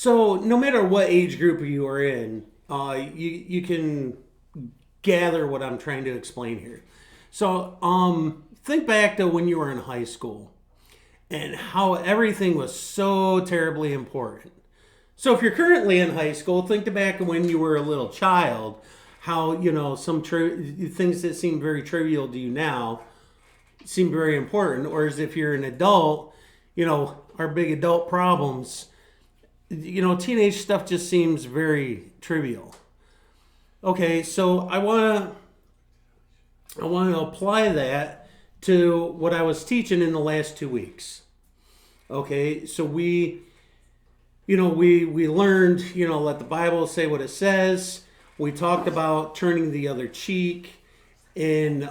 So no matter what age group you are in, you can gather what I'm trying to explain here. So think back to when you were in high school and how everything was so terribly important. So if you're currently in high school, think back to when you were a little child, how some things that seem very trivial to you now seem very important, or as if you're an adult, our big adult problems, teenage stuff just seems very trivial. Okay, so I want to apply that to what I was teaching in the last 2 weeks. Okay, so we learned, let the Bible say what it says. We talked about turning the other cheek and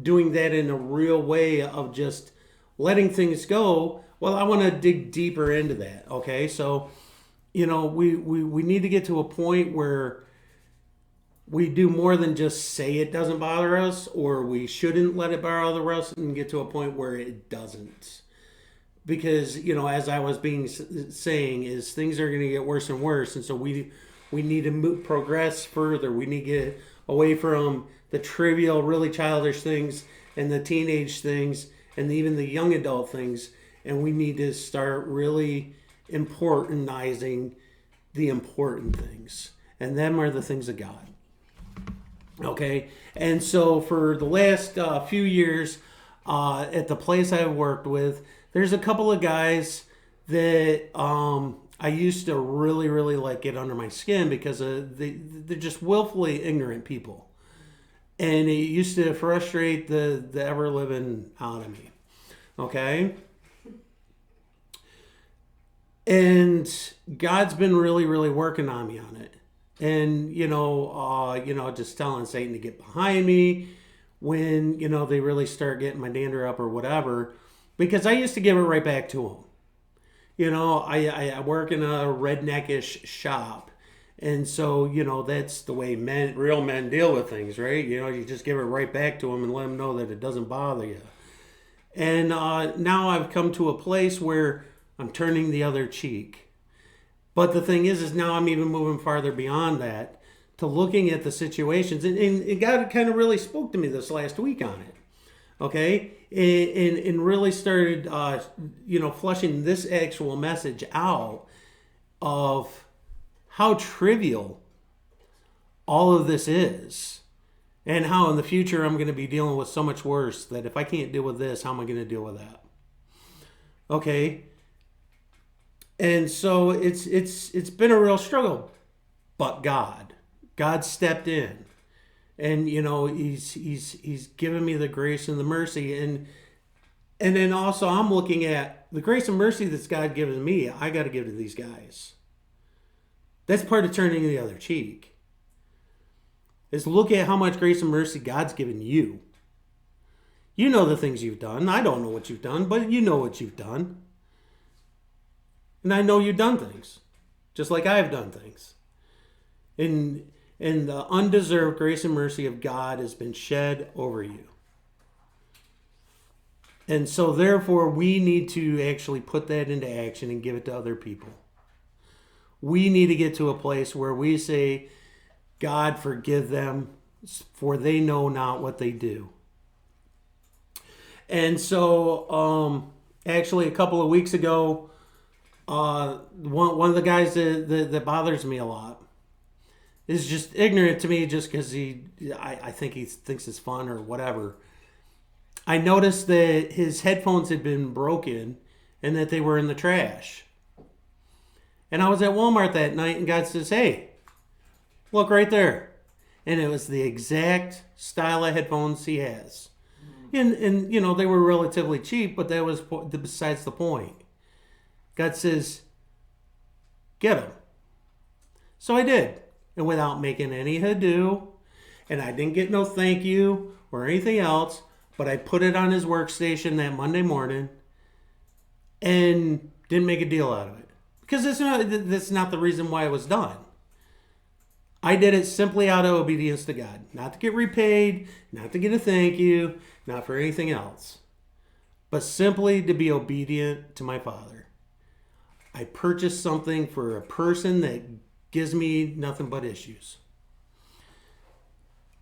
doing that in a real way of just letting things go. Well, I want to dig deeper into that. Okay, so we need to get to a point where we do more than just say it doesn't bother us, or we shouldn't let it bother us, and get to a point where it doesn't. Because as I was saying, is things are going to get worse and worse, and so we need to progress further. We need to get away from the trivial, really childish things and the teenage things and even the young adult things, and we need to start really importantizing the important things, and them are the things of God. Okay, and so for the last few years at the place I worked with, there's a couple of guys that I used to really, really like get under my skin because they're just willfully ignorant people. And it used to frustrate the ever living out of me. Okay? And God's been really, really working on me on it. And, just telling Satan to get behind me when, they really start getting my dander up or whatever. Because I used to give it right back to them. I work in a redneckish shop. And so, that's the way real men deal with things, right? You just give it right back to them and let them know that it doesn't bother you. And now I've come to a place where I'm turning the other cheek. But the thing is now I'm even moving farther beyond that to looking at the situations. And God kind of really spoke to me this last week on it. Okay? And really started, flushing this actual message out of how trivial all of this is. And how in the future I'm going to be dealing with so much worse that if I can't deal with this, how am I going to deal with that? Okay? And so it's been a real struggle, but God stepped in, and he's given me the grace and the mercy, and then also I'm looking at the grace and mercy that's God given me. I got to give to these guys. That's part of turning the other cheek. Is look at how much grace and mercy God's given you. You know the things you've done. I don't know what you've done, but you know what you've done. And I know you've done things, just like I've done things. And the undeserved grace and mercy of God has been shed over you. And so therefore, we need to actually put that into action and give it to other people. We need to get to a place where we say, God, forgive them, for they know not what they do. And so actually a couple of weeks ago, one of the guys that bothers me a lot is just ignorant to me just because I think he thinks it's fun or whatever. I noticed that his headphones had been broken and that they were in the trash. And I was at Walmart that night and God says, hey, look right there. And it was the exact style of headphones he has. And they were relatively cheap, but that was besides the point. God says, get them. So I did. And without making any ado, and I didn't get no thank you or anything else, but I put it on his workstation that Monday morning and didn't make a deal out of it. Because that's not the reason why it was done. I did it simply out of obedience to God. Not to get repaid, not to get a thank you, not for anything else. But simply to be obedient to my Father. I purchased something for a person that gives me nothing but issues.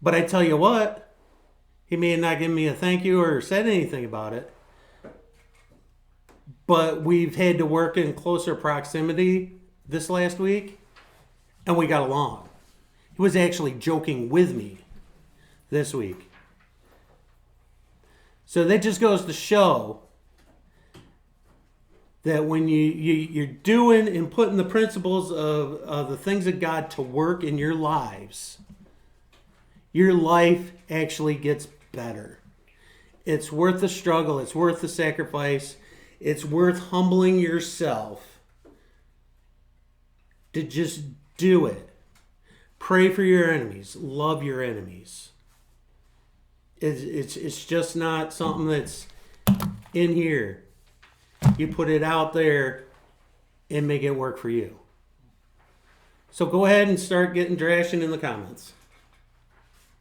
But I tell you what, he may not give me a thank you or said anything about it. But we've had to work in closer proximity this last week, and we got along. He was actually joking with me this week. So that just goes to show that when you're doing and putting the principles of the things of God to work in your lives, your life actually gets better. It's worth the struggle. It's worth the sacrifice. It's worth humbling yourself to just do it. Pray for your enemies. Love your enemies. It's just not something that's in here. You put it out there and make it work for you. So go ahead and start getting drashing in the comments.